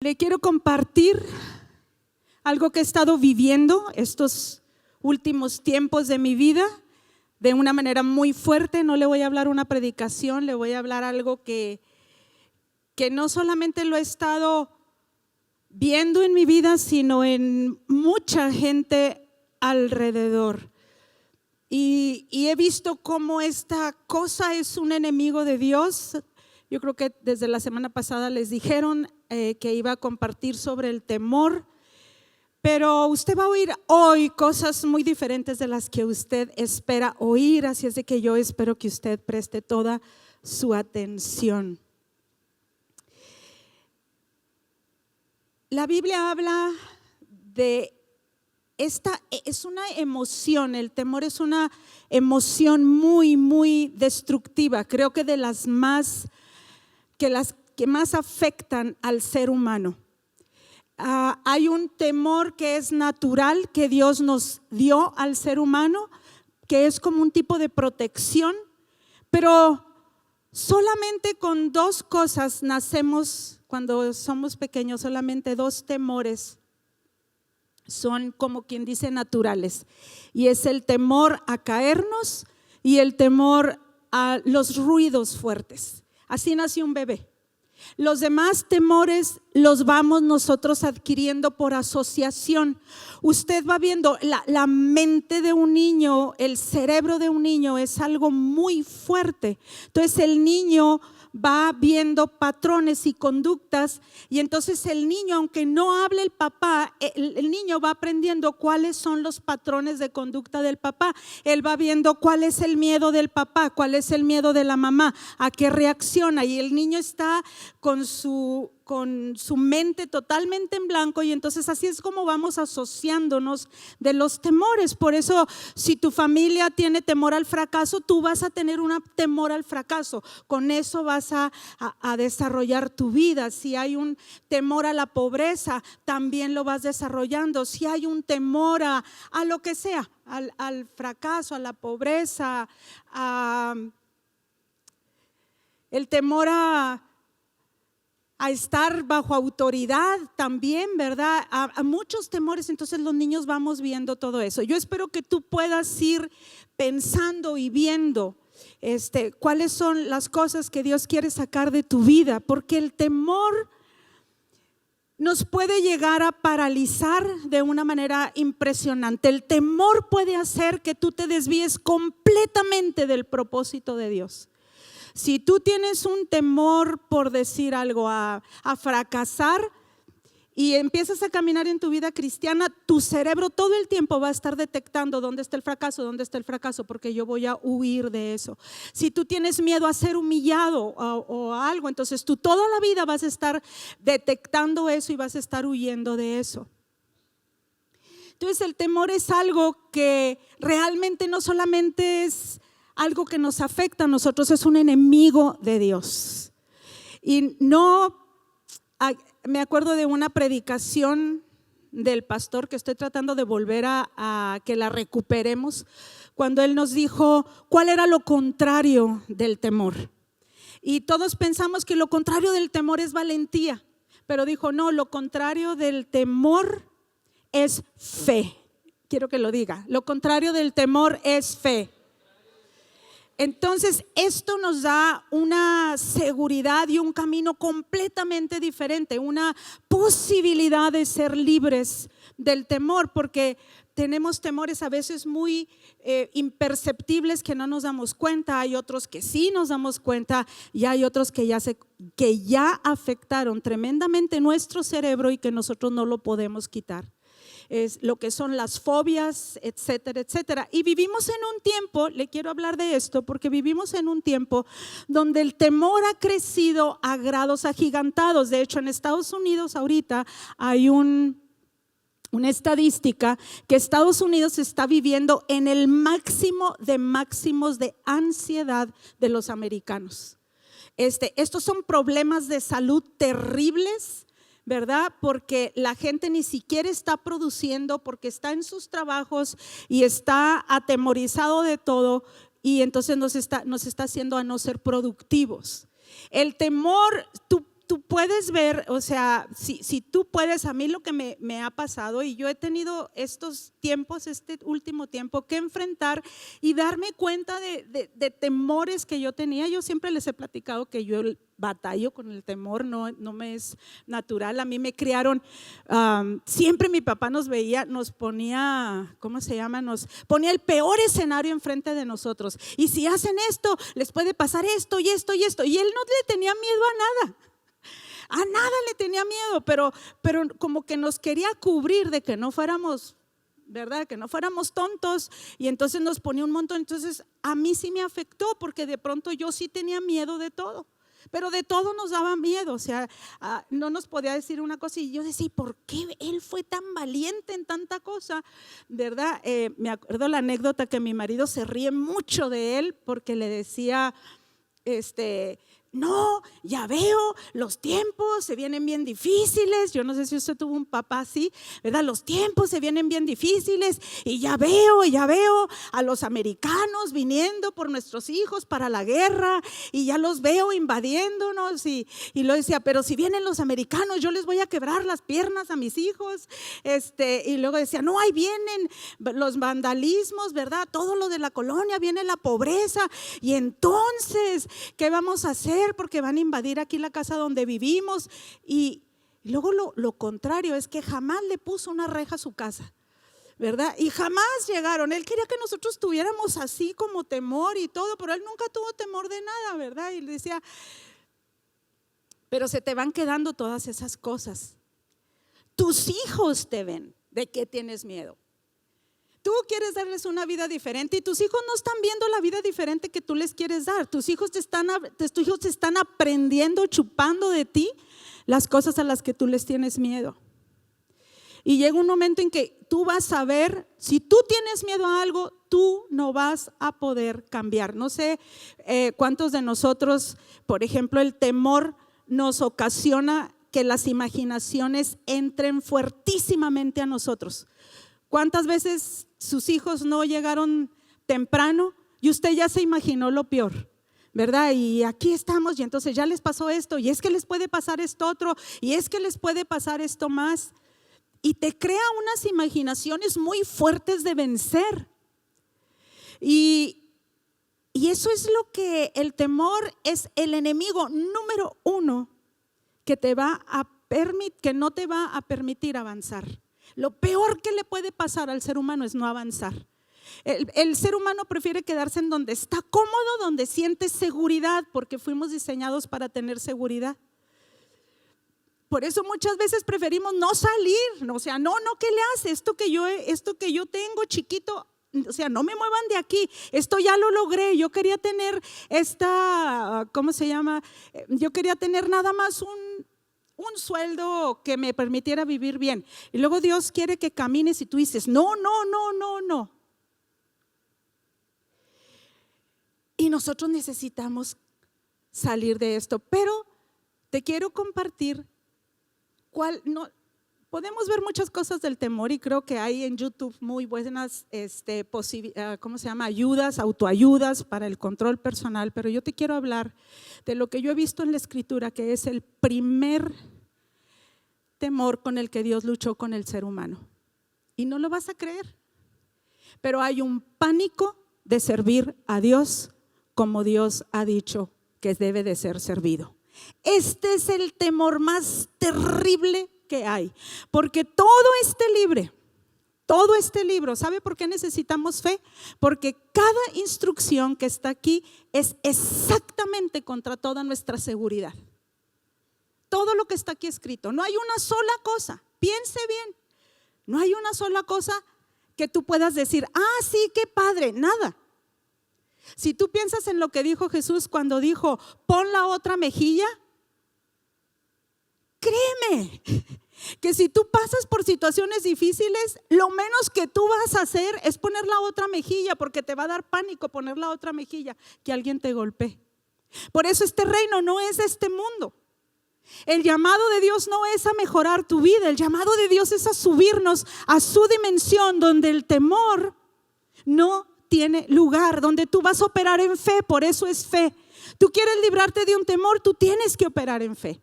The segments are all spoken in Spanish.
Le quiero compartir algo que he estado viviendo estos últimos tiempos de mi vida de una manera muy fuerte. No le voy a hablar una predicación, le voy a hablar algo que no solamente lo he estado viendo en mi vida, sino en mucha gente alrededor. Y he visto cómo esta cosa es un enemigo de Dios. Yo creo que desde la semana pasada les dijeron que iba a compartir sobre el temor, pero usted va a oír hoy cosas muy diferentes de las que usted espera oír, así es de que yo espero que usted preste toda su atención. La Biblia habla de esta, es una emoción, el temor es una emoción muy, muy destructiva, creo que de las que más afectan al ser humano. Hay un temor que es natural que Dios nos dio al ser humano, que es como un tipo de protección, pero solamente con dos cosas nacemos cuando somos pequeños, solamente dos temores son, como quien dice, naturales, y es el temor a caernos y el temor a los ruidos fuertes. Así nació un bebé. Los demás temores los vamos nosotros adquiriendo por asociación. Usted va viendo la mente de un niño, el cerebro de un niño es algo muy fuerte. Entonces el niño va viendo patrones y conductas, y entonces el niño, aunque no hable el papá, el niño va aprendiendo cuáles son los patrones de conducta del papá. Él va viendo cuál es el miedo del papá, cuál es el miedo de la mamá, a qué reacciona, y el niño está con su mente totalmente en blanco, y entonces así es como vamos asociándonos de los temores. Por eso, si tu familia tiene temor al fracaso, tú vas a tener un temor al fracaso, con eso vas a desarrollar tu vida. Si hay un temor a la pobreza, también lo vas desarrollando. Si hay un temor a lo que sea, al fracaso, a la pobreza, el temor a estar bajo autoridad también, ¿verdad? A muchos temores. Entonces los niños vamos viendo todo eso. Yo espero que tú puedas ir pensando y viendo cuáles son las cosas que Dios quiere sacar de tu vida, porque el temor nos puede llegar a paralizar de una manera impresionante. El temor puede hacer que tú te desvíes completamente del propósito de Dios. Si tú tienes un temor, por decir algo, a fracasar, y empiezas a caminar en tu vida cristiana, tu cerebro todo el tiempo va a estar detectando dónde está el fracaso, porque yo voy a huir de eso. Si tú tienes miedo a ser humillado o algo, entonces tú toda la vida vas a estar detectando eso y vas a estar huyendo de eso. Entonces el temor es algo que realmente no solamente es algo que nos afecta a nosotros, es un enemigo de Dios. Y me acuerdo de una predicación del pastor que estoy tratando de volver a que la recuperemos, cuando él nos dijo cuál era lo contrario del temor. Y todos pensamos que lo contrario del temor es valentía, pero dijo no, lo contrario del temor es fe. Quiero que lo diga, lo contrario del temor es fe. Entonces esto nos da una seguridad y un camino completamente diferente, una posibilidad de ser libres del temor, porque tenemos temores a veces muy imperceptibles que no nos damos cuenta. Hay otros que sí nos damos cuenta, y hay otros que ya afectaron tremendamente nuestro cerebro y que nosotros no lo podemos quitar. Es lo que son las fobias, etcétera, etcétera. Y vivimos en un tiempo, le quiero hablar de esto, porque vivimos en un tiempo donde el temor ha crecido a grados agigantados. De hecho, en Estados Unidos ahorita hay una estadística que Estados Unidos está viviendo en el máximo de máximos de ansiedad de los americanos. Estos son problemas de salud terribles, ¿verdad? Porque la gente ni siquiera está produciendo, porque está en sus trabajos y está atemorizado de todo, y entonces nos está haciendo a no ser productivos. El temor, tú tú puedes ver, o sea, si tú puedes, a mí lo que me ha pasado, y yo he tenido estos tiempos, este último tiempo, que enfrentar y darme cuenta de temores que yo tenía. Yo siempre les he platicado que yo batallo con el temor, no me es natural. A mí me criaron, siempre mi papá nos veía, nos ponía, ¿cómo se llama? Nos ponía el peor escenario enfrente de nosotros. Y si hacen esto, les puede pasar esto y esto y esto. Y él no le tenía miedo a nada. A nada le tenía miedo, pero como que nos quería cubrir de que no fuéramos, ¿verdad? Que no fuéramos tontos, y entonces nos ponía un montón. Entonces a mí sí me afectó, porque de pronto yo sí tenía miedo de todo, pero de todo nos daba miedo. O sea, no nos podía decir una cosa y yo decía, ¿por qué él fue tan valiente en tanta cosa? ¿Verdad? Me acuerdo la anécdota que mi marido se ríe mucho de él, porque le decía, no, ya veo, los tiempos se vienen bien difíciles. Yo no sé si usted tuvo un papá así, ¿verdad? Los tiempos se vienen bien difíciles y ya veo a los americanos viniendo por nuestros hijos para la guerra, y ya los veo invadiéndonos, y lo decía, pero si vienen los americanos yo les voy a quebrar las piernas a mis hijos. Y luego decía, no, ahí vienen los vandalismos, ¿verdad? Todo lo de la colonia, viene la pobreza, y entonces, ¿qué vamos a hacer? Porque van a invadir aquí la casa donde vivimos. Y luego lo contrario es que jamás le puso una reja a su casa, ¿verdad? Y jamás llegaron. Él quería que nosotros tuviéramos así como temor y todo, pero él nunca tuvo temor de nada, ¿verdad? Y le decía, pero se te van quedando todas esas cosas. Tus hijos te ven. ¿De qué tienes miedo? Tú quieres darles una vida diferente, y tus hijos no están viendo la vida diferente que tú les quieres dar. Tus hijos te están aprendiendo, chupando de ti las cosas a las que tú les tienes miedo. Y llega un momento en que tú vas a ver, si tú tienes miedo a algo, tú no vas a poder cambiar. No sé cuántos de nosotros, por ejemplo, el temor nos ocasiona que las imaginaciones entren fuertísimamente a nosotros. ¿Cuántas veces sus hijos no llegaron temprano y usted ya se imaginó lo peor, ¿verdad? Y aquí estamos, y entonces ya les pasó esto, y es que les puede pasar esto otro, y es que les puede pasar esto más, y te crea unas imaginaciones muy fuertes de vencer. Y eso es lo que el temor es, el enemigo número uno que que no te va a permitir avanzar. Lo peor que le puede pasar al ser humano es no avanzar. El ser humano prefiere quedarse en donde está cómodo, donde siente seguridad, porque fuimos diseñados para tener seguridad. Por eso muchas veces preferimos no salir, o sea, no, ¿qué le hace? Esto que yo tengo chiquito, o sea, no me muevan de aquí, esto ya lo logré. Yo quería tener ¿cómo se llama? Yo quería tener nada más un sueldo que me permitiera vivir bien, y luego Dios quiere que camines y tú dices no. Y nosotros necesitamos salir de esto, pero te quiero compartir podemos ver muchas cosas del temor, y creo que hay en YouTube muy buenas ¿cómo se llama? Autoayudas para el control personal, pero yo te quiero hablar de lo que yo he visto en la Escritura, que es el primer temor con el que Dios luchó con el ser humano. Y no lo vas a creer, pero hay un pánico de servir a Dios como Dios ha dicho que debe de ser servido. Este es el temor más terrible que hay, porque todo este libro, ¿sabe por qué necesitamos fe? Porque cada instrucción que está aquí es exactamente contra toda nuestra seguridad. Todo lo que está aquí escrito, no hay una sola cosa, piense bien, no hay una sola cosa que tú puedas decir, sí, qué padre, nada. Si tú piensas en lo que dijo Jesús cuando dijo, pon la otra mejilla, créeme que si tú pasas por situaciones difíciles, lo menos que tú vas a hacer es poner la otra mejilla, porque te va a dar pánico poner la otra mejilla, que alguien te golpee. Por eso este reino no es de este mundo. El llamado de Dios no es a mejorar tu vida, el llamado de Dios es a subirnos a su dimensión, donde el temor no tiene lugar, donde tú vas a operar en fe. Por eso es fe. Tú quieres librarte de un temor, tú tienes que operar en fe.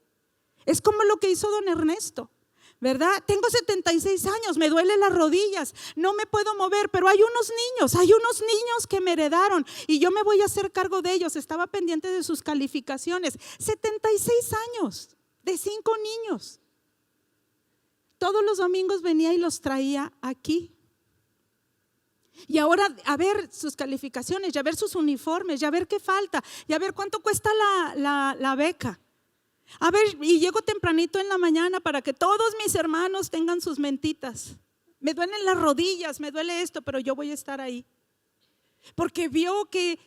Es como lo que hizo don Ernesto, ¿verdad? Tengo 76 años, me duelen las rodillas, no me puedo mover, pero hay unos niños que me heredaron y yo me voy a hacer cargo de ellos. Estaba pendiente de sus calificaciones. 76 años, de 5 niños. Todos los domingos venía y los traía aquí. Y ahora a ver sus calificaciones, ya ver sus uniformes, ya ver qué falta, ya ver cuánto cuesta la beca. A ver, y llego tempranito en la mañana para que todos mis hermanos tengan sus mentitas. Me duelen las rodillas, me duele esto, pero yo voy a estar ahí. Porque vio que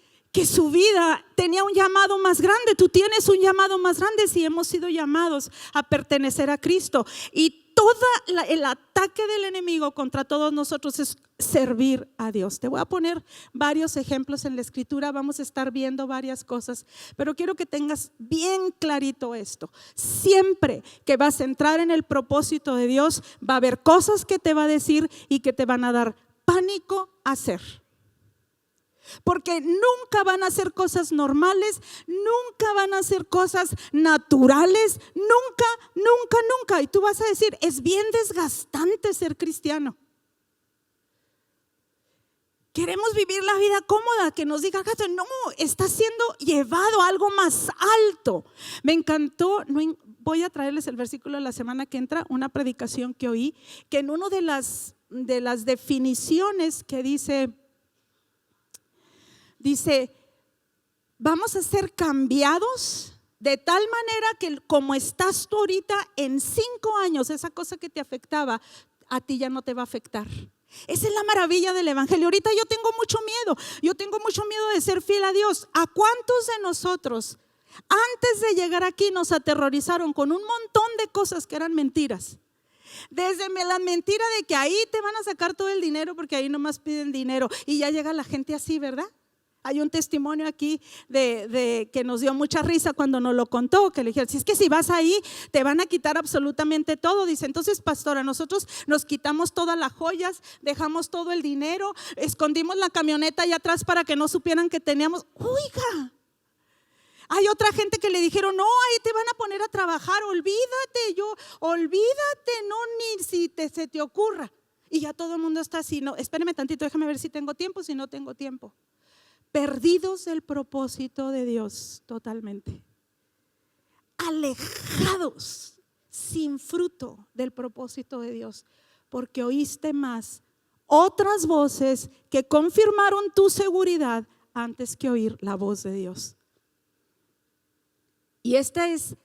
su vida tenía un llamado más grande. Tú tienes un llamado más grande si hemos sido llamados a pertenecer a Cristo. Y todo el ataque del enemigo contra todos nosotros es servir a Dios. Te voy a poner varios ejemplos en la escritura, vamos a estar viendo varias cosas, pero quiero que tengas bien clarito esto. Siempre que vas a entrar en el propósito de Dios, va a haber cosas que te va a decir y que te van a dar pánico a hacer. Porque nunca van a ser cosas normales, nunca van a ser cosas naturales, nunca. Y tú vas a decir, es bien desgastante ser cristiano. Queremos vivir la vida cómoda, que nos diga, no, está siendo llevado a algo más alto. Me encantó, voy a traerles el versículo de la semana que entra, una predicación que oí, que en una de las definiciones que dice, vamos a ser cambiados de tal manera que como estás tú ahorita, en 5 años esa cosa que te afectaba, a ti ya no te va a afectar. Esa es la maravilla del evangelio. Ahorita yo tengo mucho miedo de ser fiel a Dios. ¿A cuántos de nosotros antes de llegar aquí nos aterrorizaron con un montón de cosas que eran mentiras? Desde la mentira de que ahí te van a sacar todo el dinero porque ahí nomás piden dinero y ya llega la gente así, ¿verdad? Hay un testimonio aquí de que nos dio mucha risa cuando nos lo contó, que le dijeron, si es que si vas ahí te van a quitar absolutamente todo. Dice, entonces pastora, nosotros nos quitamos todas las joyas, dejamos todo el dinero, escondimos la camioneta allá atrás para que no supieran que teníamos. Oiga, hay otra gente que le dijeron, no, ahí te van a poner a trabajar, olvídate, no, ni si se te ocurra. Y ya todo el mundo está así, no, espéreme tantito, déjame ver si tengo tiempo, si no tengo tiempo. Perdidos del propósito de Dios totalmente, alejados, sin fruto del propósito de Dios, porque oíste más otras voces que confirmaron tu seguridad antes que oír la voz de Dios. Y este es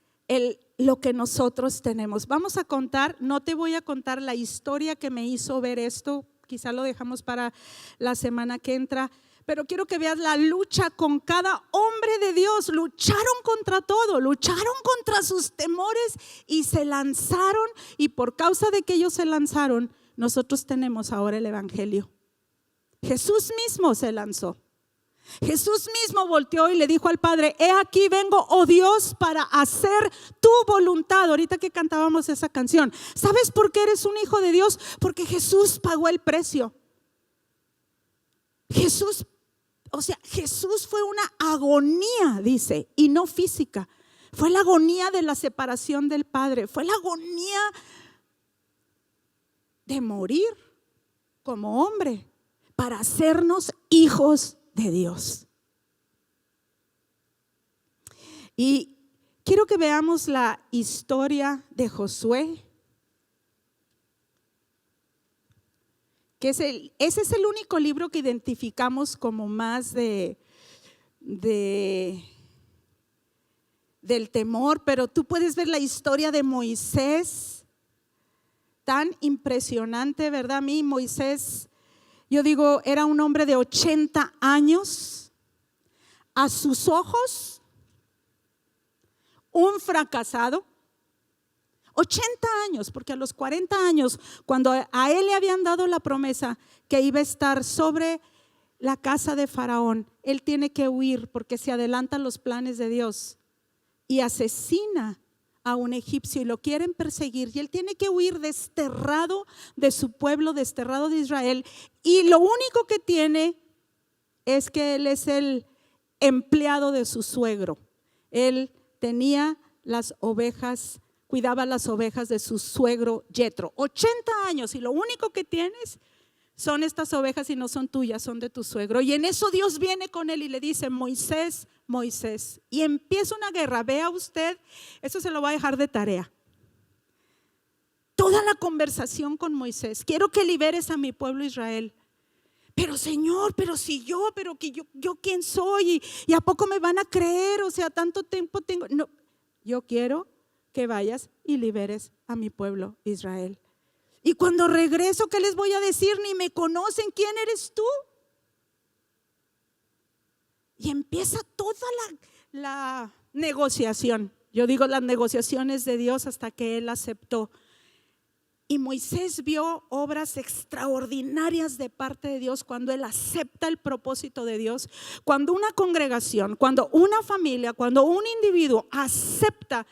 lo que nosotros tenemos. Vamos a contar, no te voy a contar la historia que me hizo ver esto, quizá lo dejamos para la semana que entra. Pero quiero que veas la lucha con cada hombre de Dios. Lucharon contra todo, lucharon contra sus temores y se lanzaron. Y por causa de que ellos se lanzaron, nosotros tenemos ahora el evangelio. Jesús mismo se lanzó. Jesús mismo volteó y le dijo al Padre, he aquí vengo, oh Dios, para hacer tu voluntad. Ahorita que cantábamos esa canción, ¿sabes por qué eres un hijo de Dios? Porque Jesús pagó el precio. Jesús fue una agonía, dice, y no física. Fue la agonía de la separación del Padre. Fue la agonía de morir como hombre para hacernos hijos de Dios. Y quiero que veamos la historia de Josué. Ese es el único libro que identificamos como más del temor, pero tú puedes ver la historia de Moisés, tan impresionante, ¿verdad? A mí Moisés, yo digo, era un hombre de 80 años, a sus ojos, un fracasado. 80 años, porque a los 40 años, cuando a él le habían dado la promesa que iba a estar sobre la casa de Faraón, él tiene que huir porque se adelantan los planes de Dios y asesina a un egipcio y lo quieren perseguir y él tiene que huir desterrado de su pueblo, desterrado de Israel, y lo único que tiene es que él es el empleado de su suegro. Él tenía las ovejas. cuidaba las ovejas de su suegro Yetro. 80 años y lo único que tienes son estas ovejas y no son tuyas, son de tu suegro. Y en eso Dios viene con él y le dice: Moisés, Moisés. Y empieza una guerra. Vea usted, eso se lo va a dejar de tarea. Toda la conversación con Moisés: quiero que liberes a mi pueblo Israel. Pero Señor, pero si pero que yo quién soy, y a poco me van a creer, o sea, tanto tiempo tengo. No, yo quiero que vayas y liberes a mi pueblo Israel. Y cuando regreso, ¿qué les voy a decir? Ni me conocen, ¿quién eres tú? Y empieza toda la negociación. Yo digo las negociaciones de Dios hasta que Él aceptó. Y Moisés vio obras extraordinarias de parte de Dios cuando él acepta el propósito de Dios. Cuando una congregación, cuando una familia, cuando un individuo acepta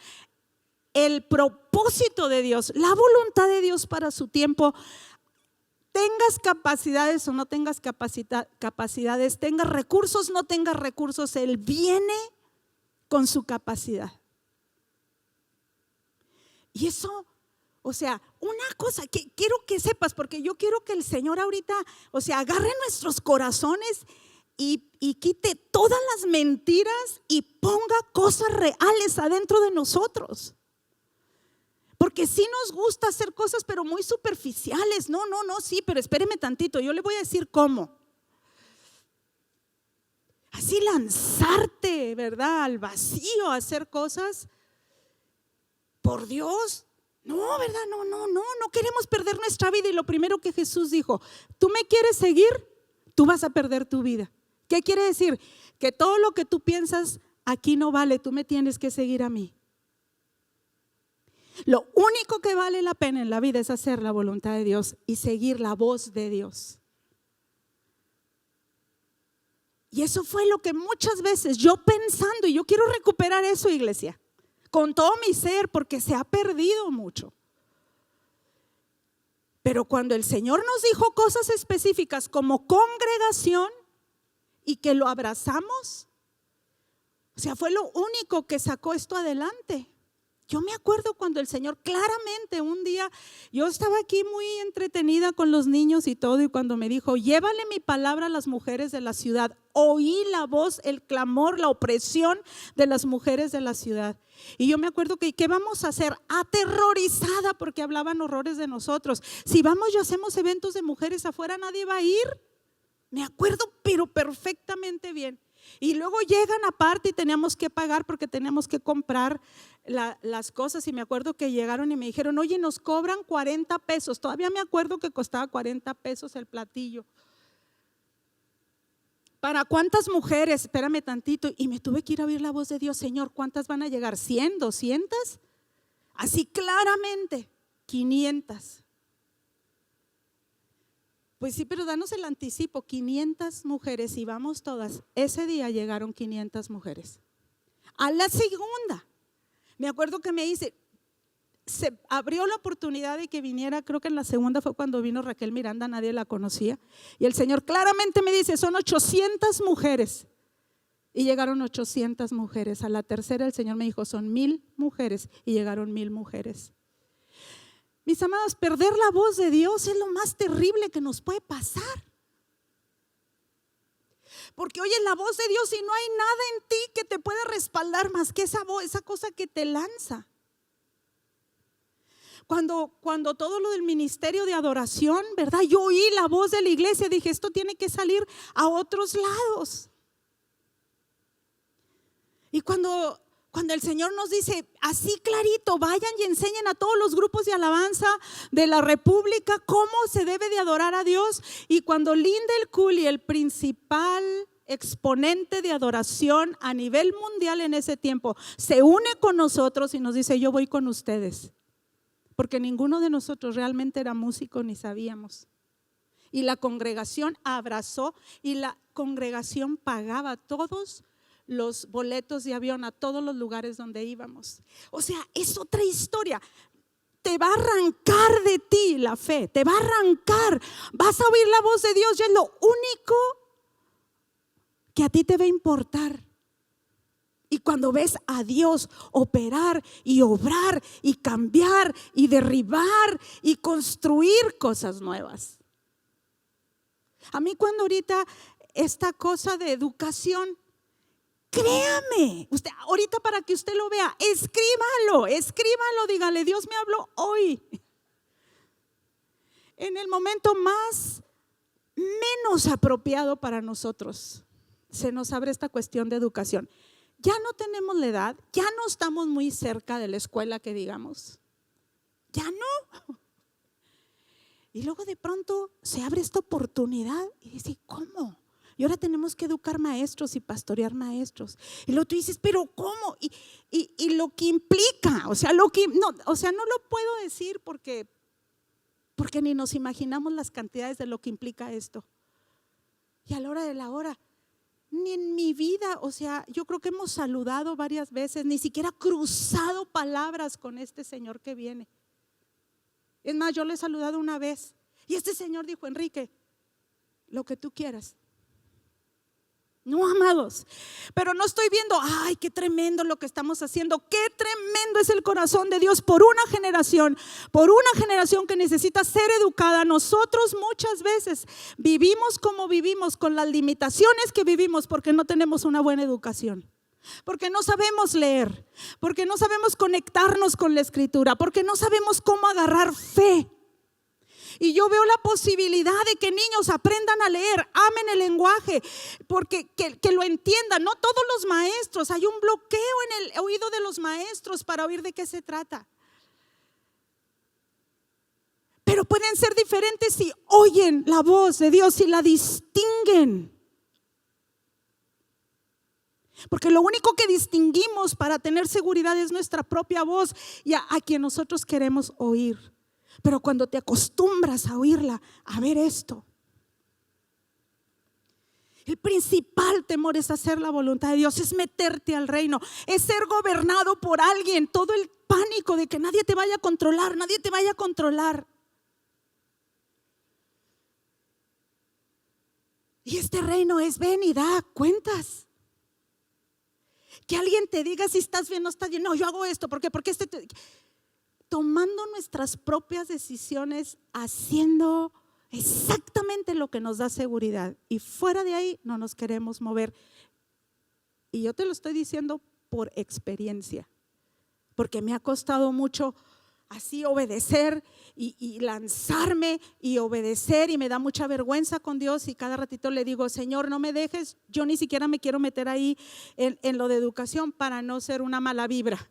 el propósito de Dios, la voluntad de Dios para su tiempo, tengas capacidades o no tengas capacidades, tengas recursos, no tengas recursos, Él viene con su capacidad. Y eso, o sea, una cosa que quiero que sepas, porque yo quiero que el Señor ahorita, o sea, agarre nuestros corazones y quite todas las mentiras y ponga cosas reales adentro de nosotros. Porque sí nos gusta hacer cosas, pero muy superficiales. No, sí, pero espéreme tantito, yo le voy a decir cómo. Así lanzarte, ¿verdad?, al vacío a hacer cosas por Dios. No, ¿verdad? No queremos perder nuestra vida. Y lo primero que Jesús dijo: tú me quieres seguir, tú vas a perder tu vida. ¿Qué quiere decir? Que todo lo que tú piensas aquí no vale, tú me tienes que seguir a mí. Lo único que vale la pena en la vida es hacer la voluntad de Dios y seguir la voz de Dios. Y eso fue lo que muchas veces yo pensando, y yo quiero recuperar eso, iglesia, con todo mi ser, porque se ha perdido mucho. Pero cuando el Señor nos dijo cosas específicas como congregación y que lo abrazamos, o sea, fue lo único que sacó esto adelante. Yo me acuerdo cuando el Señor claramente un día, yo estaba aquí muy entretenida con los niños y todo, y cuando me dijo: llévale mi palabra a las mujeres de la ciudad, oí la voz, el clamor, la opresión de las mujeres de la ciudad. Y yo me acuerdo que ¿qué vamos a hacer? Aterrorizada, porque hablaban horrores de nosotros. Si vamos y hacemos eventos de mujeres afuera, nadie va a ir. Me acuerdo pero perfectamente bien. Y luego llegan aparte y teníamos que pagar porque teníamos que comprar las cosas. Y me acuerdo que llegaron y me dijeron: oye, nos cobran 40 pesos. Todavía me acuerdo que costaba 40 pesos el platillo. ¿Para cuántas mujeres? Espérame tantito. Y me tuve que ir a oír la voz de Dios: Señor, ¿cuántas van a llegar? ¿100, 200? Así claramente, 500. Pues sí, pero danos el anticipo, 500 mujeres, y vamos todas. Ese día llegaron 500 mujeres. A la segunda, me acuerdo que me dice, se abrió la oportunidad de que viniera, creo que en la segunda fue cuando vino Raquel Miranda, nadie la conocía. Y el Señor claramente me dice: son 800 mujeres. Y llegaron 800 mujeres. A la tercera el Señor me dijo: son 1000 mujeres. Y llegaron 1000 mujeres. Mis amados, perder la voz de Dios es lo más terrible que nos puede pasar. Porque oyes la voz de Dios y no hay nada en ti que te pueda respaldar más que esa voz, esa cosa que te lanza. Cuando todo lo del ministerio de adoración, ¿verdad? Yo oí la voz de la iglesia, dije: esto tiene que salir a otros lados. Y cuando el Señor nos dice así clarito: vayan y enseñen a todos los grupos de alabanza de la República cómo se debe de adorar a Dios. Y cuando Lindell Cooley, el principal exponente de adoración a nivel mundial en ese tiempo, se une con nosotros y nos dice: yo voy con ustedes, porque ninguno de nosotros realmente era músico ni sabíamos. Y la congregación abrazó, y la congregación pagaba todos los boletos de avión a todos los lugares donde íbamos. O sea, es otra historia. Te va a arrancar de ti la fe, te va a arrancar. Vas a oír la voz de Dios y es lo único que a ti te va a importar. Y cuando ves a Dios operar y obrar y cambiar y derribar y construir cosas nuevas. A mí cuando ahorita esta cosa de educación, créame, usted, ahorita para que usted lo vea, escríbalo, dígale, Dios me habló hoy. En el momento menos apropiado para nosotros, se nos abre esta cuestión de educación. Ya no tenemos la edad, ya no estamos muy cerca de la escuela que digamos, ya no. Y luego de pronto se abre esta oportunidad y dice, ¿cómo? Y ahora tenemos que educar maestros y pastorear maestros. Y luego tú dices, ¿pero cómo? Y lo que implica, no lo puedo decir porque ni nos imaginamos las cantidades de lo que implica esto. Y a la hora de la hora, ni en mi vida, yo creo que hemos saludado varias veces, ni siquiera cruzado palabras con este señor que viene. Es más, yo le he saludado una vez y este señor dijo, Enrique, lo que tú quieras. No, amados, pero no estoy viendo, ay, qué tremendo lo que estamos haciendo, qué tremendo es el corazón de Dios por una generación que necesita ser educada. Nosotros muchas veces vivimos como vivimos, con las limitaciones que vivimos, porque no tenemos una buena educación, porque no sabemos leer, porque no sabemos conectarnos con la escritura, porque no sabemos cómo agarrar fe. Y yo veo la posibilidad de que niños aprendan a leer, amen el lenguaje, porque que lo entiendan. No todos los maestros, hay un bloqueo en el oído de los maestros para oír de qué se trata. Pero pueden ser diferentes si oyen la voz de Dios, si la distinguen. Porque lo único que distinguimos para tener seguridad es nuestra propia voz y a quien nosotros queremos oír. Pero cuando te acostumbras a oírla, a ver esto, el principal temor es hacer la voluntad de Dios, es meterte al reino, es ser gobernado por alguien. Todo el pánico de que nadie te vaya a controlar, nadie te vaya a controlar. Y este reino es ven y da cuentas. Que alguien te diga si estás bien o no estás bien. No, yo hago esto, ¿por qué? Porque tomando nuestras propias decisiones, haciendo exactamente lo que nos da seguridad, y fuera de ahí no nos queremos mover. Y yo te lo estoy diciendo por experiencia, porque me ha costado mucho así obedecer y lanzarme y obedecer, y me da mucha vergüenza con Dios, y cada ratito le digo, Señor, no me dejes, yo ni siquiera me quiero meter ahí en lo de educación para no ser una mala vibra.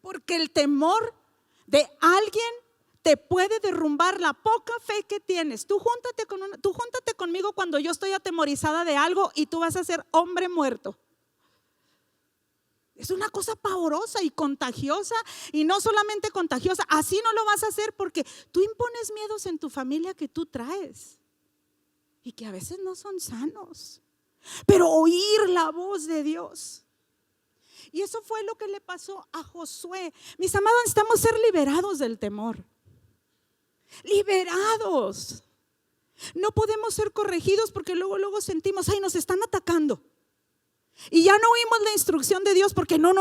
Porque el temor de alguien te puede derrumbar la poca fe que tienes. Tú júntate conmigo cuando yo estoy atemorizada de algo y tú vas a ser hombre muerto. Es una cosa pavorosa y contagiosa, y no solamente contagiosa, así no lo vas a hacer porque tú impones miedos en tu familia que tú traes y que a veces no son sanos. Pero oír la voz de Dios. Y eso fue lo que le pasó a Josué. Mis amados, necesitamos ser liberados del temor. Liberados. No podemos ser corregidos porque luego sentimos, ay, nos están atacando. Y ya no oímos la instrucción de Dios porque no.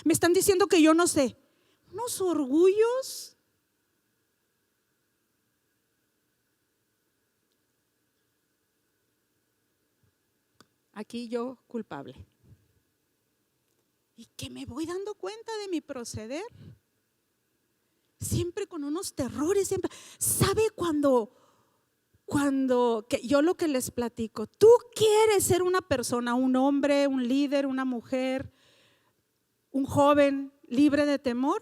Me están diciendo que yo no sé. Unos orgullos. Aquí yo culpable. Y que me voy dando cuenta de mi proceder. Siempre con unos terrores, siempre. ¿Sabe cuando que yo lo que les platico? Tú quieres ser una persona, un hombre, un líder, una mujer, un joven libre de temor.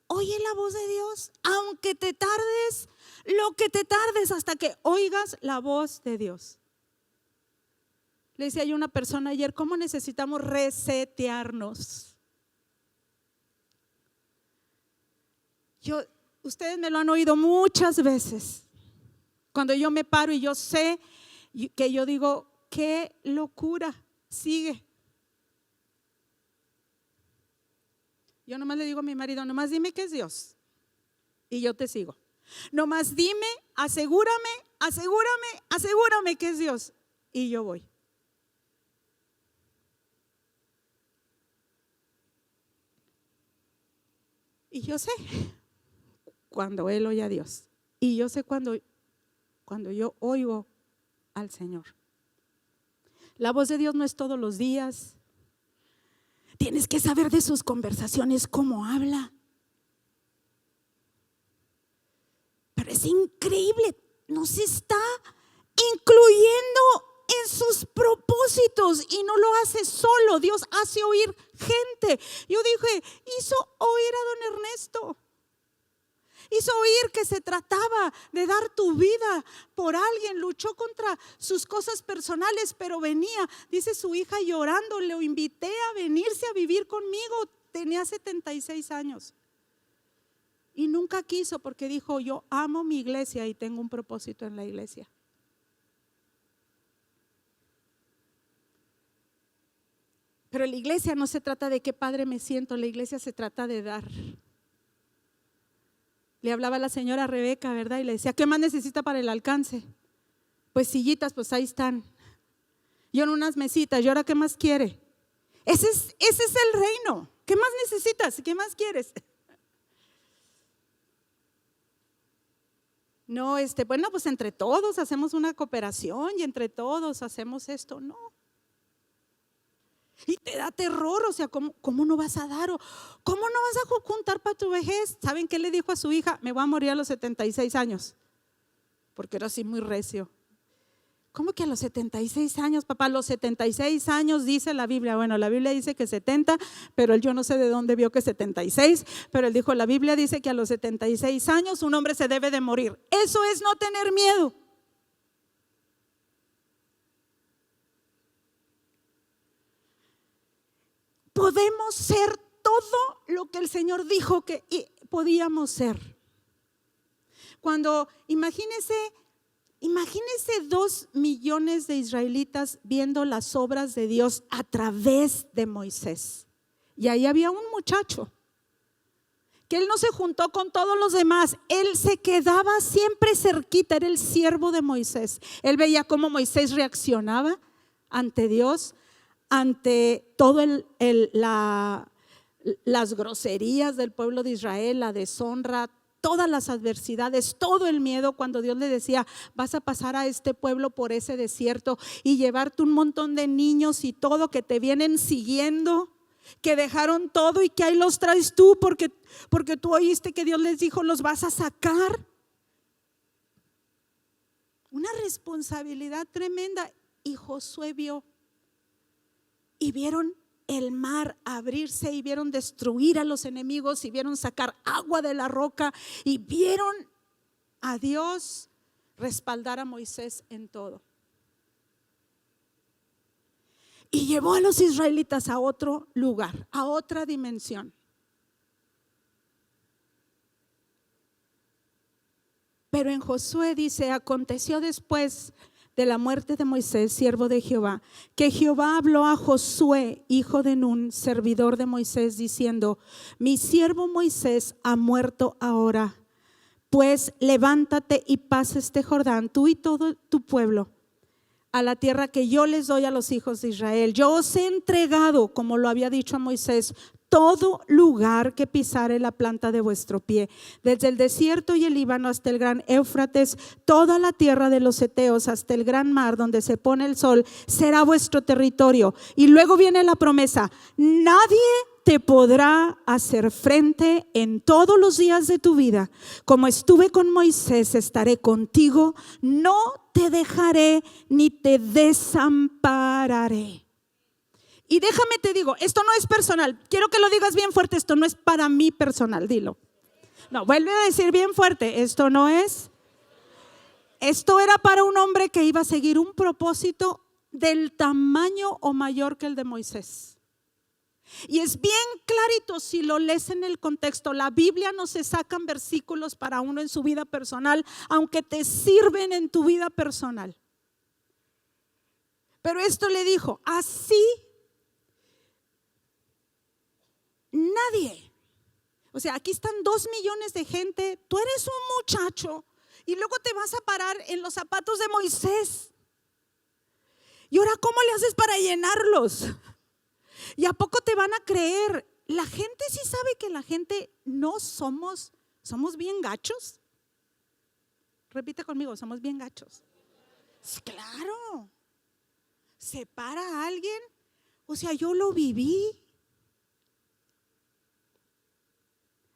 Oye la voz de Dios, aunque te tardes, lo que te tardes hasta que oigas la voz de Dios. Le decía yo a una persona ayer, ¿cómo necesitamos resetearnos? Ustedes me lo han oído muchas veces. Cuando yo me paro y yo sé que yo digo, qué locura, sigue. Yo nomás le digo a mi marido, nomás dime que es Dios y yo te sigo. Nomás dime, asegúrame que es Dios y yo voy. Y yo sé cuando él oye a Dios. Y yo sé cuando yo oigo al Señor. La voz de Dios no es todos los días. Tienes que saber de sus conversaciones, cómo habla. Pero es increíble, nos está incluyendo en sus propósitos y no lo hace solo. Dios hace oír gente. Yo dije, hizo oír a don Ernesto. Hizo oír que se trataba de dar tu vida por alguien. Luchó contra sus cosas personales, pero venía, dice su hija llorando, le invité a venirse a vivir conmigo. Tenía 76 años. Y nunca quiso porque dijo, yo amo mi iglesia y tengo un propósito en la iglesia. Pero la iglesia no se trata de qué padre me siento, la iglesia se trata de dar. Le hablaba a la señora Rebeca, ¿verdad? Y le decía, ¿qué más necesita para el alcance? Pues sillitas, pues ahí están. Yo en unas mesitas, ¿y ahora qué más quiere? Ese es el reino. ¿Qué más necesitas? ¿Qué más quieres? No, bueno, pues entre todos hacemos una cooperación y entre todos hacemos esto. No. Y te da terror, o sea, ¿cómo no vas a dar? ¿O cómo no vas a juntar para tu vejez? ¿Saben qué le dijo a su hija? Me voy a morir a los 76 años. Porque era así muy recio. ¿Cómo que a los 76 años, papá? A los 76 años dice la Biblia. Bueno, la Biblia dice que 70, pero yo no sé de dónde vio que 76. Pero él dijo, la Biblia dice que a los 76 años un hombre se debe de morir. Eso es no tener miedo. Podemos ser todo lo que el Señor dijo que podíamos ser. Cuando imagínese 2 millones de israelitas viendo las obras de Dios a través de Moisés. Y ahí había un muchacho que él no se juntó con todos los demás, él se quedaba siempre cerquita, era el siervo de Moisés. Él veía cómo Moisés reaccionaba ante Dios, ante todo las groserías del pueblo de Israel, la deshonra, todas las adversidades, todo el miedo, cuando Dios le decía, vas a pasar a este pueblo por ese desierto y llevarte un montón de niños y todo que te vienen siguiendo, que dejaron todo y que ahí los traes tú porque tú oíste que Dios les dijo, los vas a sacar. Una responsabilidad tremenda. Y Josué vio y vieron el mar abrirse y vieron destruir a los enemigos y vieron sacar agua de la roca y vieron a Dios respaldar a Moisés en todo. Y llevó a los israelitas a otro lugar, a otra dimensión. Pero en Josué dice, aconteció después de la muerte de Moisés, siervo de Jehová, que Jehová habló a Josué, hijo de Nun, servidor de Moisés, diciendo, mi siervo Moisés ha muerto ahora, pues levántate y pasa este Jordán, tú y todo tu pueblo, a la tierra que yo les doy a los hijos de Israel. Yo os he entregado, como lo había dicho a Moisés, todo lugar que pisare la planta de vuestro pie, desde el desierto y el Líbano hasta el gran Éufrates, toda la tierra de los heteos hasta el gran mar donde se pone el sol, será vuestro territorio. Y luego viene la promesa, nadie te podrá hacer frente en todos los días de tu vida. Como estuve con Moisés, estaré contigo, no te dejaré ni te desampararé. Y déjame te digo, esto no es personal, quiero que lo digas bien fuerte, esto no es para mí personal, dilo. No, vuelve a decir bien fuerte, esto no es. Esto era para un hombre que iba a seguir un propósito del tamaño o mayor que el de Moisés. Y es bien clarito si lo lees en el contexto. La Biblia no se sacan versículos para uno en su vida personal, aunque te sirven en tu vida personal. Pero esto le dijo, así nadie, o sea, aquí están 2 millones de gente, tú eres un muchacho y luego te vas a parar en los zapatos de Moisés. Y ahora, ¿cómo le haces para llenarlos? ¿Y a poco te van a creer? la gente sí sabe que la gente no somos bien gachos. Repite conmigo, somos bien gachos. Claro, se para alguien, o sea, yo lo viví.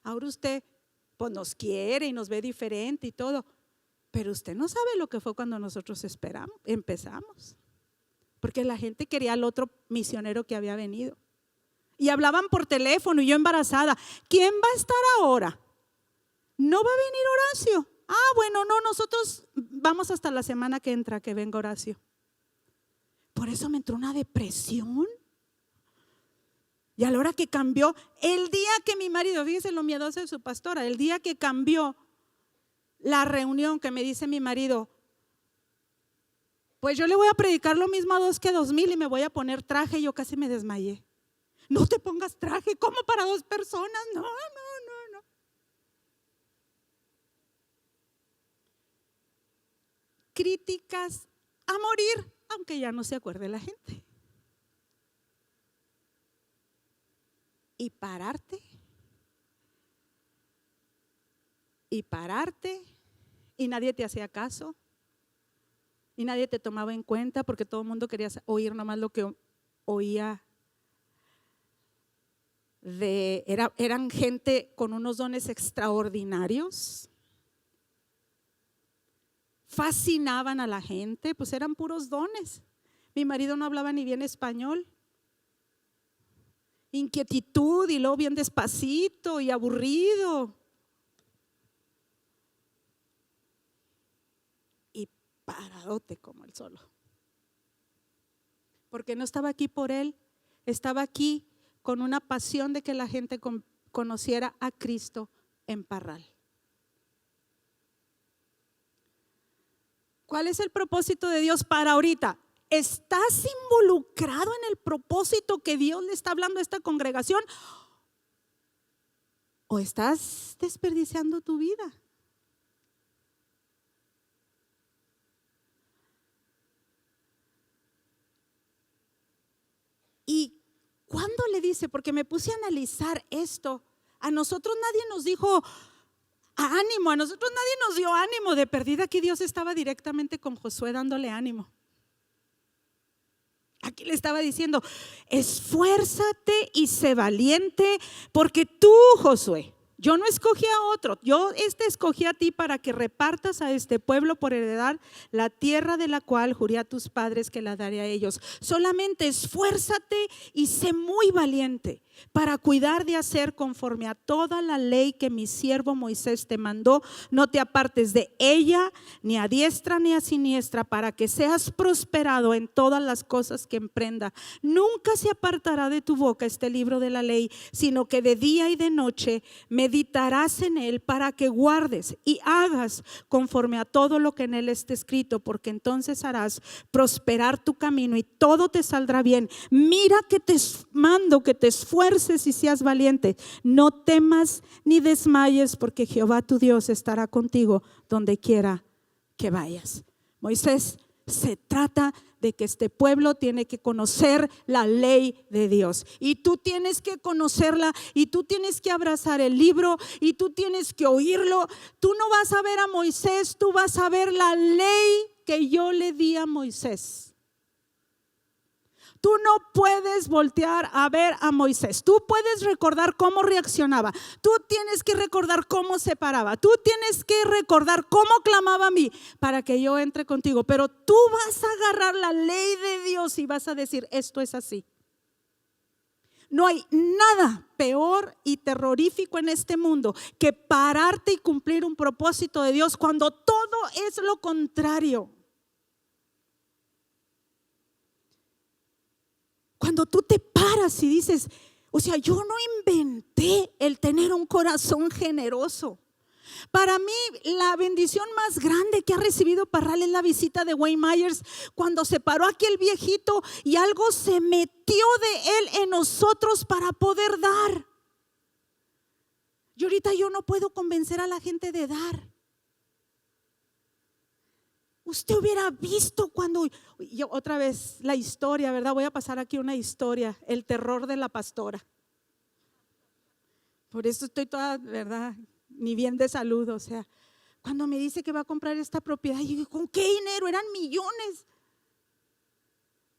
Ahora usted pues nos quiere y nos ve diferente y todo, pero usted no sabe lo que fue cuando nosotros empezamos, porque la gente quería al otro misionero que había venido y hablaban por teléfono y yo embarazada. ¿Quién va a estar ahora? ¿No va a venir Horacio? Ah, bueno, no, nosotros vamos hasta la semana que entra que venga Horacio. Por eso me entró una depresión. Y a la hora que cambió, el día que mi marido, fíjese lo miedoso de su pastora, el día que cambió la reunión, que me dice mi marido, pues yo le voy a predicar lo mismo a 2 que 2,000 y me voy a poner traje. Y yo casi me desmayé. No te pongas traje, ¿cómo para 2 personas? No. Críticas a morir, aunque ya no se acuerde la gente. Y pararte y nadie te hacía caso y nadie te tomaba en cuenta porque todo el mundo quería oír nomás lo que oía eran gente con unos dones extraordinarios, fascinaban a la gente, pues eran puros dones. Mi marido no hablaba ni bien español, inquietud y luego bien despacito y aburrido. Y paradote como el solo. Porque no estaba aquí por él, estaba aquí con una pasión de que la gente conociera a Cristo en Parral. ¿Cuál es el propósito de Dios para ahorita? ¿Estás involucrado en el propósito que Dios le está hablando a esta congregación? ¿O estás desperdiciando tu vida? ¿Y cuándo le dice? Porque me puse a analizar esto. A nosotros nadie nos dijo ánimo, a nosotros nadie nos dio ánimo. De perdida aquí Dios estaba directamente con Josué dándole ánimo. Aquí le estaba diciendo, esfuérzate y sé valiente, porque tú, Josué, yo no escogí a otro, yo escogí a ti para que repartas a este pueblo por heredar la tierra de la cual juré a tus padres que la daré a ellos. Solamente esfuérzate y sé muy valiente para cuidar de hacer conforme a toda la ley que mi siervo Moisés te mandó. No te apartes de ella, ni a diestra ni a siniestra, para que seas prosperado en todas las cosas que emprenda. Nunca se apartará de tu boca este libro de la ley, sino que de día y de noche meditarás en él, para que guardes y hagas conforme a todo lo que en él esté escrito, porque entonces harás prosperar tu camino y todo te saldrá bien. Mira que te mando que te esfuerces y seas valiente. No temas ni desmayes, porque Jehová tu Dios estará contigo donde quiera que vayas. Moisés, se trata de que este pueblo tiene que conocer la ley de Dios, y tú tienes que conocerla, y tú tienes que abrazar el libro, y tú tienes que oírlo. Tú no vas a ver a Moisés, tú vas a ver la ley que yo le di a Moisés. Tú no puedes voltear a ver a Moisés. Tú puedes recordar cómo reaccionaba. Tú tienes que recordar cómo se paraba. Tú tienes que recordar cómo clamaba a mí para que yo entre contigo. Pero tú vas a agarrar la ley de Dios y vas a decir, esto es así. No hay nada peor y terrorífico en este mundo que pararte y cumplir un propósito de Dios cuando todo es lo contrario. Cuando tú te paras y dices, o sea, yo no inventé el tener un corazón generoso. Para mí la bendición más grande que ha recibido Parral es la visita de Wayne Myers, cuando se paró aquí el viejito y algo se metió de él en nosotros para poder dar. Y ahorita yo no puedo convencer a la gente de dar. Usted hubiera visto cuando, yo, otra vez la historia, ¿verdad? Voy a pasar aquí una historia, el terror de la pastora. Por eso estoy toda, ¿verdad? Ni bien de salud, o sea, cuando me dice que va a comprar esta propiedad, yo digo, ¿con qué dinero? Eran millones.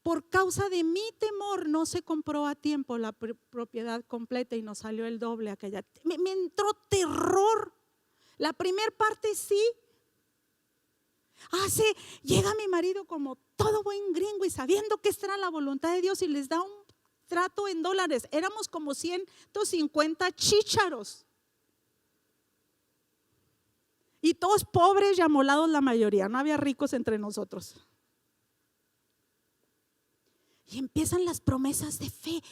Por causa de mi temor no se compró a tiempo la propiedad completa y nos salió el doble aquella. Me entró terror. La primer parte sí. Llega mi marido como todo buen gringo y sabiendo que esta era la voluntad de Dios y les da un trato en dólares. Éramos como 150 chícharos. Y todos pobres y amolados la mayoría, no había ricos entre nosotros. Y empiezan las promesas de fe.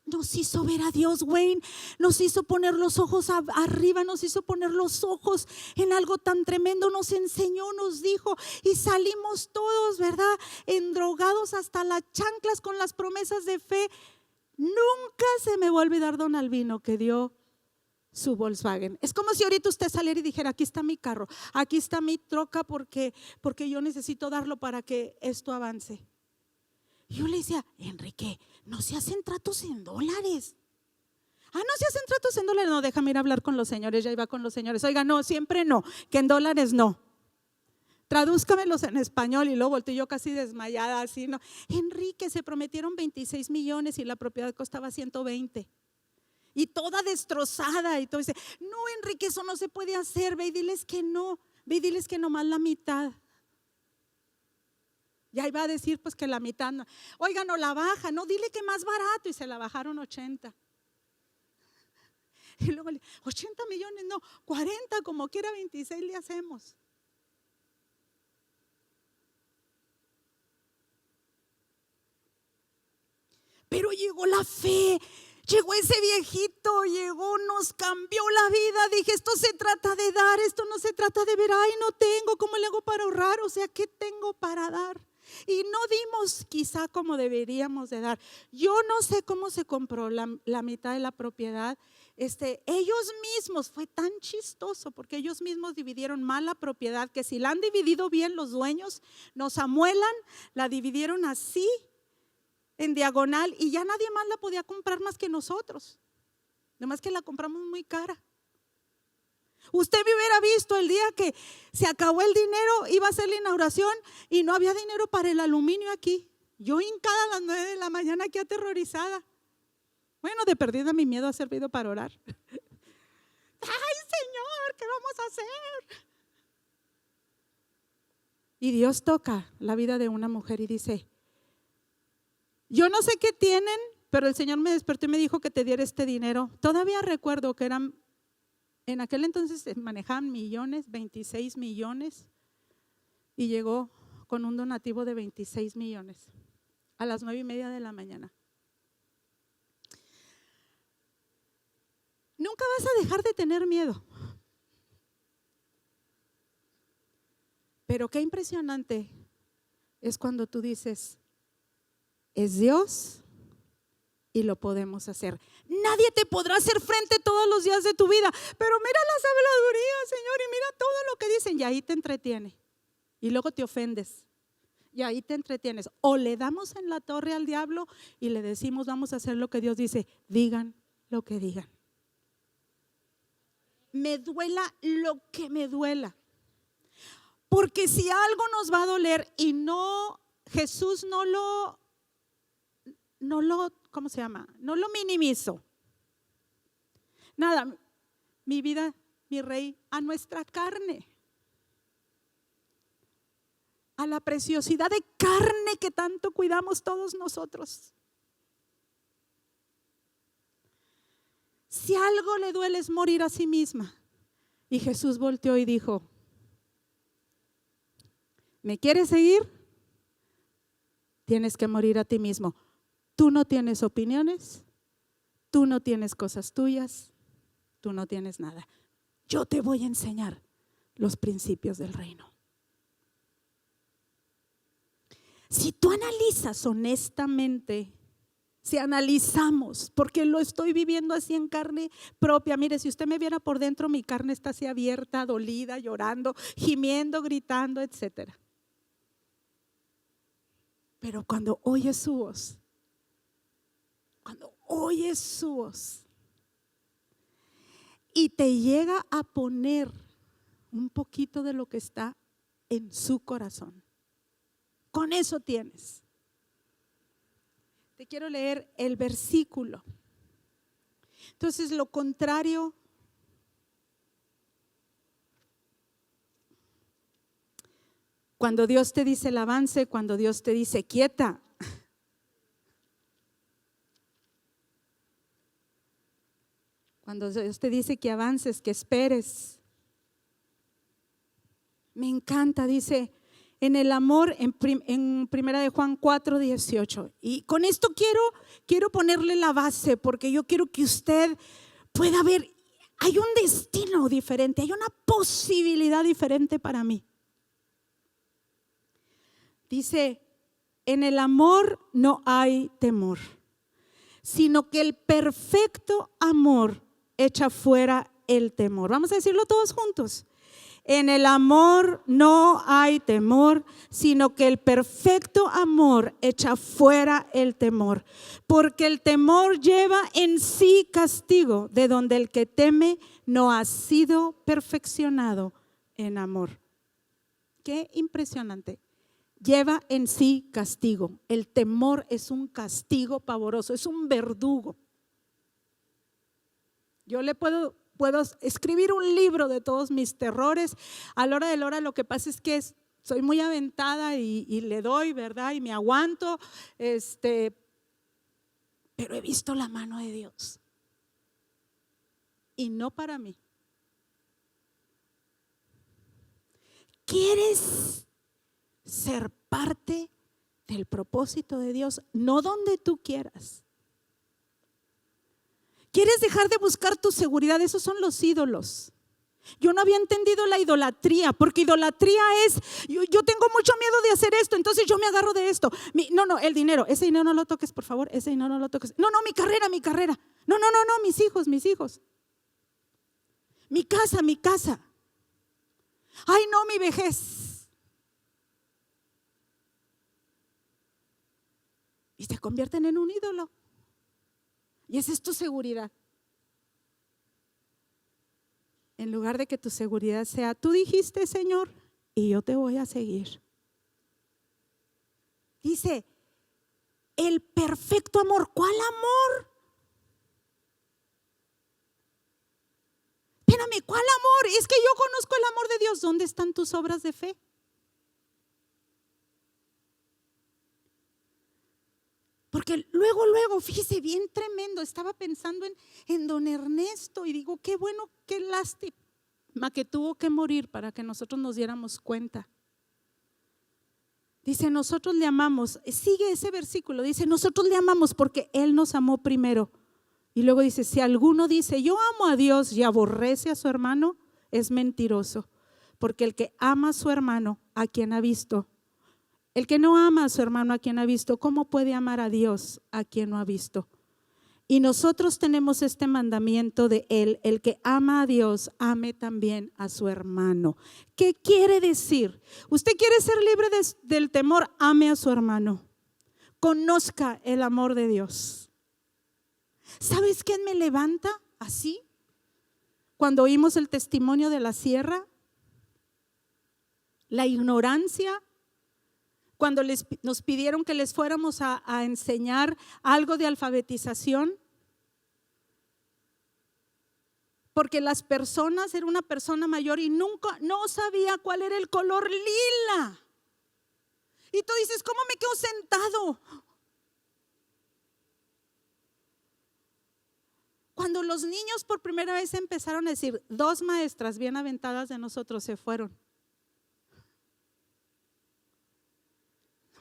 Nos hizo ver a Dios, Wayne. Nos hizo poner los ojos arriba. Nos hizo poner los ojos en algo tan tremendo. Nos enseñó, nos dijo. Y salimos todos, ¿verdad? Endrogados hasta las chanclas con las promesas de fe. Nunca se me va a olvidar don Albino que dio su Volkswagen. Es como si ahorita usted saliera y dijera, aquí está mi carro, aquí está mi troca porque yo necesito darlo para que esto avance. Yo le decía, Enrique, no se hacen tratos en dólares. No se hacen tratos en dólares. No, déjame ir a hablar con los señores. Ya iba con los señores. Oiga, no, siempre no, que en dólares no. Tradúzcamelos en español. Y luego volteé yo casi desmayada así, ¿no? Enrique, se prometieron 26 millones y la propiedad costaba 120. Y toda destrozada. Y todo dice, no, Enrique, eso no se puede hacer. Ve y diles que no. Ve y diles que nomás la mitad. Ya iba a decir pues que la mitad no. Oiga, no la baja, no, dile que más barato. Y se la bajaron 80. Y luego 80 millones, no, 40, como quiera 26 le hacemos. Pero llegó la fe. Llegó ese viejito, llegó, nos cambió la vida. Dije, esto se trata de dar, esto no se trata de ver, ay, no tengo, ¿cómo le hago para ahorrar? O sea, ¿qué tengo para dar? Y no dimos quizá como deberíamos de dar. Yo no sé cómo se compró la mitad de la propiedad. Ellos mismos, fue tan chistoso porque ellos mismos dividieron mal la propiedad, que si la han dividido bien los dueños, nos amuelan, la dividieron así en diagonal y ya nadie más la podía comprar más que nosotros. Nomás que la compramos muy cara. Usted me hubiera visto el día que se acabó el dinero, iba a ser la inauguración y no había dinero para el aluminio aquí. Yo hincada a las 9 de la mañana aquí aterrorizada. Bueno, de perdida mi miedo ha servido para orar. Ay, Señor, ¿qué vamos a hacer? Y Dios toca la vida de una mujer y dice, yo no sé qué tienen, pero el Señor me despertó y me dijo que te diera este dinero. Todavía recuerdo que eran, en aquel entonces manejaban millones, 26 millones, y llegó con un donativo de 26 millones a las 9:30 de la mañana. Nunca vas a dejar de tener miedo. Pero qué impresionante es cuando tú dices, es Dios y lo podemos hacer. Nadie te podrá hacer frente todos los días de tu vida, pero mira las habladurías, Señor, y mira todo lo que dicen, y ahí te entretiene. Y luego te ofendes, y ahí te entretienes. O le damos en la torre al diablo y le decimos, vamos a hacer lo que Dios dice, digan lo que digan. Me duela lo que me duela. Porque si algo nos va a doler y no, Jesús no lo, ¿cómo se llama? No lo minimizo. Nada, mi vida, mi rey, a nuestra carne, a la preciosidad de carne que tanto cuidamos todos nosotros. Si algo le duele es morir a sí misma. Y Jesús volteó y dijo, ¿me quieres seguir? Tienes que morir a ti mismo. Tú no tienes opiniones, tú no tienes cosas tuyas, tú no tienes nada. Yo te voy a enseñar los principios del reino. Si tú analizas honestamente, si analizamos, porque lo estoy viviendo así en carne propia. Mire, si usted me viera por dentro, mi carne está así abierta, dolida, llorando, gimiendo, gritando, etcétera. Pero cuando oyes su voz, y te llega a poner un poquito de lo que está en su corazón. Con eso tienes. Te quiero leer el versículo. Entonces, lo contrario cuando Dios te dice el avance, cuando Dios te dice quieta. Cuando Dios te dice que avances, que esperes. Me encanta, dice, en el amor, en primera de Juan 4:18. Y con esto quiero ponerle la base, porque yo quiero que usted pueda ver, hay un destino diferente, hay una posibilidad diferente para mí. Dice, en el amor no hay temor, sino que el perfecto amor echa fuera el temor. Vamos a decirlo todos juntos. En el amor no hay temor, sino que el perfecto amor echa fuera el temor. Porque el temor lleva en sí castigo, de donde el que teme no ha sido perfeccionado en amor. Qué impresionante. Lleva en sí castigo. El temor es un castigo pavoroso, es un verdugo. Yo le puedo escribir un libro de todos mis terrores. A la hora de la hora, lo que pasa es que soy muy aventada y le doy, ¿verdad? Y me aguanto, pero he visto la mano de Dios. Y no para mí. ¿Quieres ser parte del propósito de Dios? No donde tú quieras. ¿Quieres dejar de buscar tu seguridad? Esos son los ídolos. Yo no había entendido la idolatría, porque idolatría es, yo tengo mucho miedo de hacer esto, entonces yo me agarro de esto. No, el dinero, ese dinero no lo toques, por favor, ese dinero no lo toques. No, mi carrera. No, mis hijos. Mi casa. Ay, no, mi vejez. Y se convierten en un ídolo. Y esa es tu seguridad. En lugar de que tu seguridad sea, tú dijiste, Señor, y yo te voy a seguir. Dice, el perfecto amor. ¿Cuál amor? Espérame, ¿cuál amor? Es que yo conozco el amor de Dios. ¿Dónde están tus obras de fe? Porque luego, fíjese, bien tremendo. Estaba pensando en don Ernesto y digo, qué bueno, qué lástima que tuvo que morir para que nosotros nos diéramos cuenta. Dice, nosotros le amamos. Sigue ese versículo, dice, nosotros le amamos porque Él nos amó primero. Y luego dice, si alguno dice, yo amo a Dios y aborrece a su hermano, es mentiroso. Porque el que ama a su hermano, a quien ha visto, el que no ama a su hermano a quien ha visto, ¿cómo puede amar a Dios a quien no ha visto? Y nosotros tenemos este mandamiento de Él, el que ama a Dios, ame también a su hermano. ¿Qué quiere decir? Usted quiere ser libre del temor, ame a su hermano. Conozca el amor de Dios. ¿Sabes quién me levanta así? Cuando oímos el testimonio de la sierra, la ignorancia. Cuando nos pidieron que les fuéramos a enseñar algo de alfabetización, porque las personas, era una persona mayor y nunca, no sabía cuál era el color lila. Y tú dices, ¿cómo me quedo sentado? Cuando los niños por primera vez empezaron a decir, 2 maestras bien aventadas de nosotros se fueron.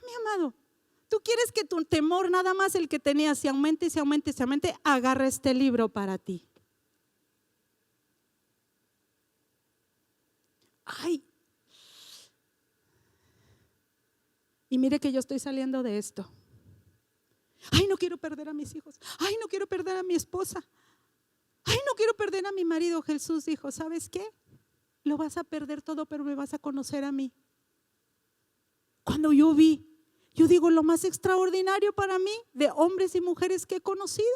Mi amado, tú quieres que tu temor, nada más el que tenías, se aumente, agarra este libro para ti. Ay, y mire que yo estoy saliendo de esto. Ay, no quiero perder a mis hijos. Ay, no quiero perder a mi esposa. Ay, no quiero perder a mi marido. Jesús dijo, ¿sabes qué? Lo vas a perder todo, pero me vas a conocer a mí. Cuando yo digo, lo más extraordinario para mí de hombres y mujeres que he conocido.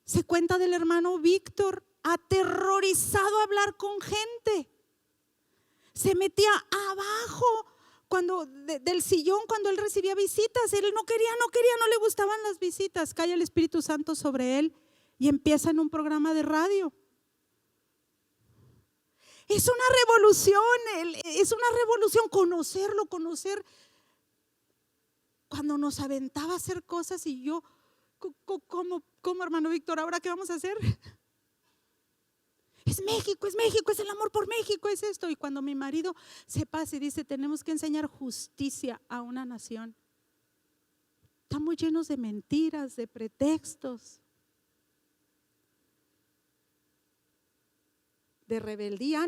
Se cuenta del hermano Víctor aterrorizado a hablar con gente. Se metía abajo del sillón cuando él recibía visitas. Él no quería, no le gustaban las visitas. Cae el Espíritu Santo sobre él y empieza en un programa de radio. Es una revolución conocer. Cuando nos aventaba a hacer cosas y yo, ¿cómo hermano Víctor? ¿Ahora qué vamos a hacer? Es México, es el amor por México, es esto. Y cuando mi marido se pasa y dice, tenemos que enseñar justicia a una nación, estamos llenos de mentiras, de pretextos, de rebeldía.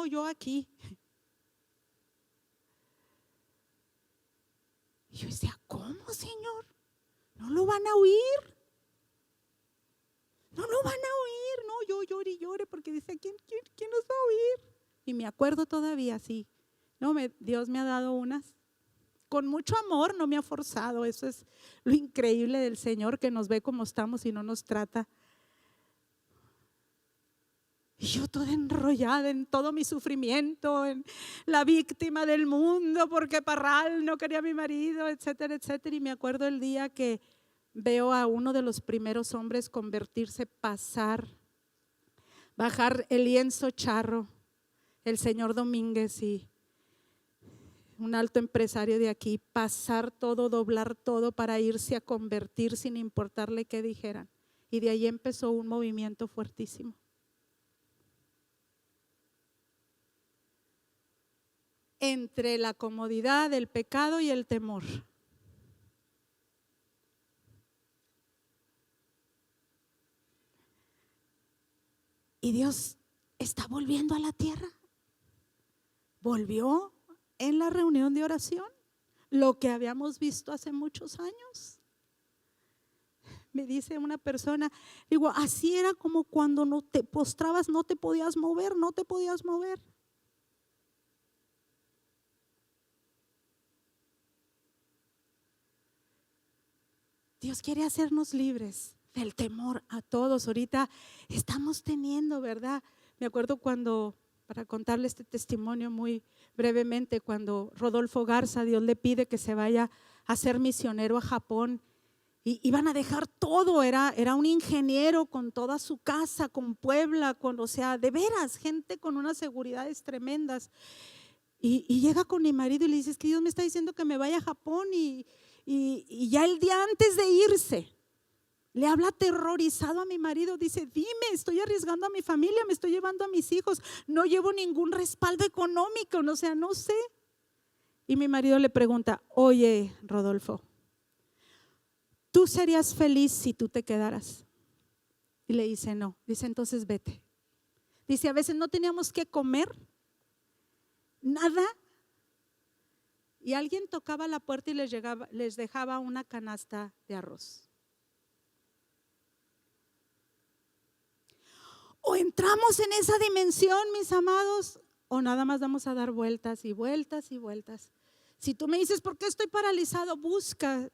Yo aquí. Y yo decía, ¿cómo, Señor? ¿No lo van a oír? No lo van a oír. No, yo llore porque dice, ¿quién nos va a oír? Y me acuerdo todavía, sí. No, Dios me ha dado unas con mucho amor, no me ha forzado. Eso es lo increíble del Señor, que nos ve como estamos y no nos trata. Y yo toda enrollada en todo mi sufrimiento, en la víctima del mundo, porque Parral no quería a mi marido, etcétera, etcétera. Y me acuerdo el día que veo a uno de los primeros hombres convertirse, bajar el lienzo charro, el señor Domínguez, y un alto empresario de aquí, pasar todo, doblar todo para irse a convertir sin importarle qué dijeran. Y de ahí empezó un movimiento fuertísimo. Entre la comodidad, el pecado y el temor. Y Dios está volviendo a la tierra. Volvió en la reunión de oración, lo que habíamos visto hace muchos años. Me dice una persona, digo, así era como cuando no te postrabas, no te podías mover. Dios quiere hacernos libres del temor a todos. Ahorita estamos teniendo, ¿verdad? Me acuerdo para contarle este testimonio muy brevemente, cuando Rodolfo Garza, Dios le pide que se vaya a ser misionero a Japón, y iban a dejar todo. Era un ingeniero con toda su casa, con Puebla, o sea, de veras, gente con unas seguridades tremendas. Y llega con mi marido y le dice, es que Dios me está diciendo que me vaya a Japón. Y ya el día antes de irse, le habla aterrorizado a mi marido. Dice, dime, estoy arriesgando a mi familia, me estoy llevando a mis hijos, no llevo ningún respaldo económico, o sea, no sé. Y mi marido le pregunta, oye, Rodolfo, ¿tú serías feliz si tú te quedaras? Y le dice, no. Dice, entonces vete. Dice, a veces no teníamos que comer nada, y alguien tocaba la puerta y les dejaba una canasta de arroz. O entramos en esa dimensión, mis amados, o nada más vamos a dar vueltas y vueltas y vueltas. Si tú me dices, ¿por qué estoy paralizado? Busca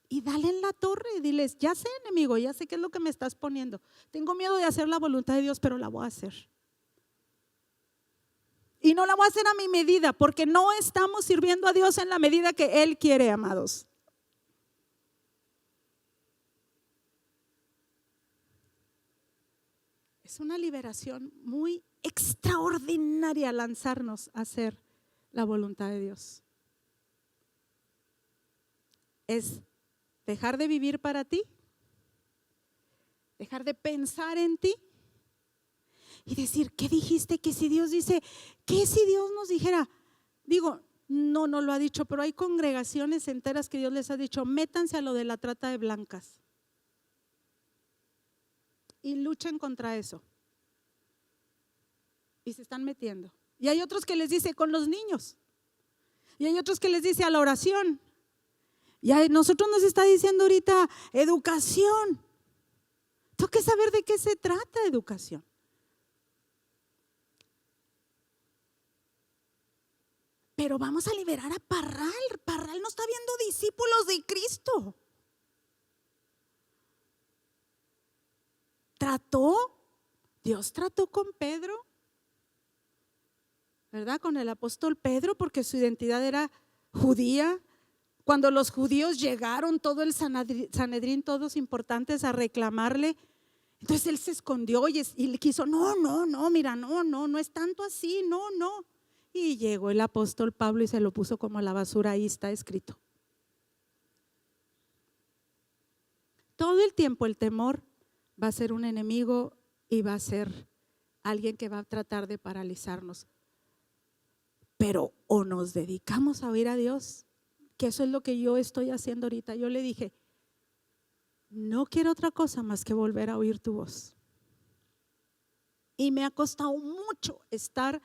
y dale en la torre y diles, ya sé, enemigo, ya sé qué es lo que me estás poniendo. Tengo miedo de hacer la voluntad de Dios, pero la voy a hacer. Y no la voy a hacer a mi medida, porque no estamos sirviendo a Dios en la medida que Él quiere, amados. Es una liberación muy extraordinaria lanzarnos a hacer la voluntad de Dios. Es dejar de vivir para ti, dejar de pensar en ti y decir, ¿qué dijiste? Que si Dios dice, ¿qué si Dios nos dijera? Digo, no lo ha dicho, pero hay congregaciones enteras que Dios les ha dicho, métanse a lo de la trata de blancas y luchen contra eso. Y se están metiendo. Y hay otros que les dice con los niños. Y hay otros que les dice a la oración. Y a nosotros nos está diciendo ahorita educación. Tengo que saber de qué se trata educación. Pero vamos a liberar a Parral. Parral no está viendo discípulos de Cristo. Dios trató con Pedro, ¿verdad? Con el apóstol Pedro, porque su identidad era judía. Cuando los judíos llegaron, todo el Sanedrín, todos importantes, a reclamarle, entonces él se escondió y le quiso, no, mira, no es tanto así, no. Y llegó el apóstol Pablo y se lo puso como a la basura. Ahí está escrito. Todo el tiempo el temor va a ser un enemigo y va a ser alguien que va a tratar de paralizarnos. Pero o nos dedicamos a oír a Dios, que eso es lo que yo estoy haciendo ahorita. Yo le dije, no quiero otra cosa más que volver a oír tu voz. Y me ha costado mucho estar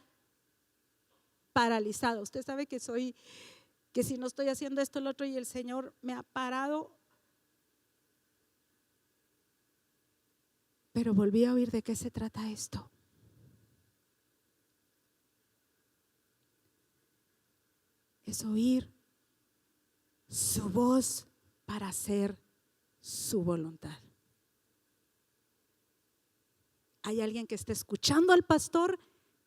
paralizado. Usted sabe que si no estoy haciendo esto, lo otro, y el Señor me ha parado. Pero volví a oír de qué se trata esto. Es oír su voz para hacer su voluntad. Hay alguien que está escuchando al pastor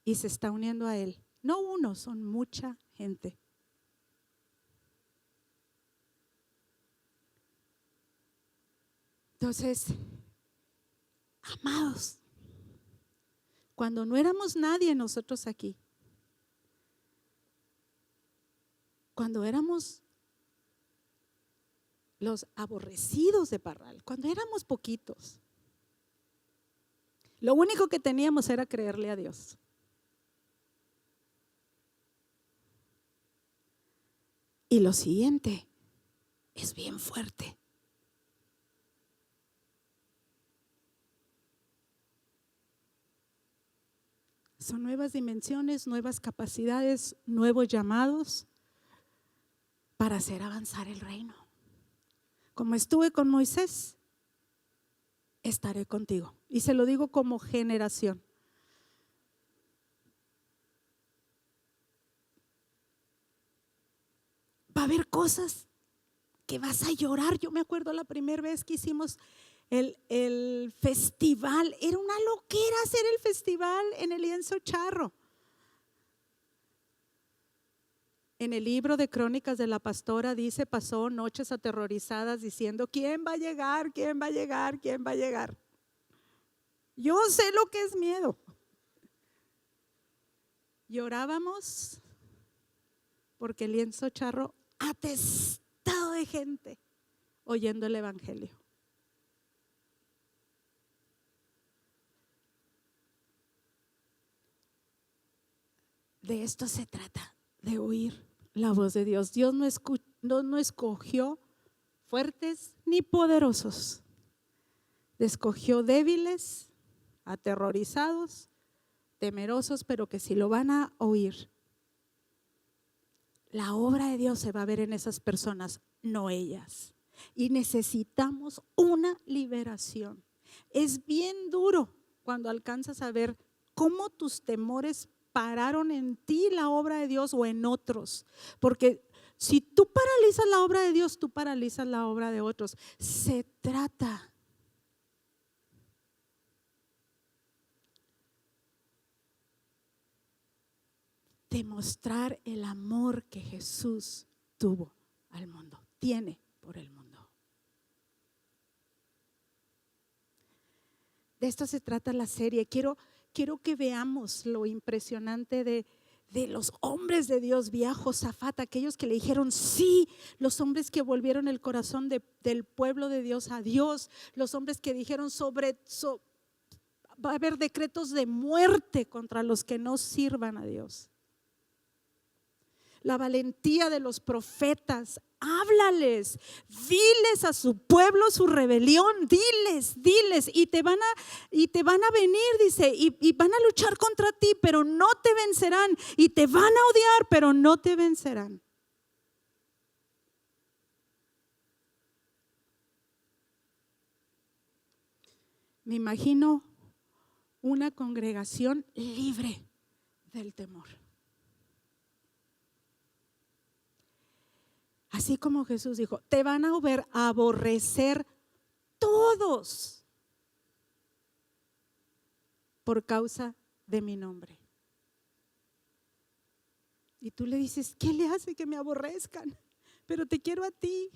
y se está uniendo a él. No uno, son mucha gente. Entonces, amados, cuando no éramos nadie nosotros aquí, cuando éramos los aborrecidos de Parral, cuando éramos poquitos, lo único que teníamos era creerle a Dios. Y lo siguiente es bien fuerte. Son nuevas dimensiones, nuevas capacidades, nuevos llamados para hacer avanzar el reino. Como estuve con Moisés, estaré contigo. Y se lo digo como generación. Va a haber cosas que vas a llorar. Yo me acuerdo la primera vez que hicimos el festival. Era una loquera hacer el festival en el lienzo charro. En el libro de Crónicas de la Pastora dice, pasó noches aterrorizadas diciendo, ¿quién va a llegar? ¿Quién va a llegar? ¿Quién va a llegar? Yo sé lo que es miedo. Llorábamos porque el lienzo charro atestado de gente oyendo el evangelio. De esto se trata, de oír la voz de Dios. Dios no escogió fuertes ni poderosos, escogió débiles, aterrorizados, temerosos, pero que si lo van a oír, la obra de Dios se va a ver en esas personas, no ellas. Y necesitamos una liberación. Es bien duro cuando alcanzas a ver cómo tus temores pararon en ti la obra de Dios o en otros. Porque si tú paralizas la obra de Dios, tú paralizas la obra de otros. Se trata de mostrar el amor que Jesús tuvo al mundo, tiene por el mundo. De esto se trata la serie. Quiero que veamos lo impresionante de los hombres de Dios. Vi a Josafat, aquellos que le dijeron sí, los hombres que volvieron el corazón del pueblo de Dios a Dios, los hombres que dijeron va a haber decretos de muerte contra los que no sirvan a Dios. La valentía de los profetas. Háblales, diles a su pueblo su rebelión, diles, y te van a venir, dice, y van a luchar contra ti, pero no te vencerán, y te van a odiar, pero no te vencerán. Me imagino una congregación libre del temor. Así como Jesús dijo, te van a aborrecer todos. por causa de mi nombre. Y tú le dices, ¿qué le hace que me aborrezcan? Pero te quiero a ti.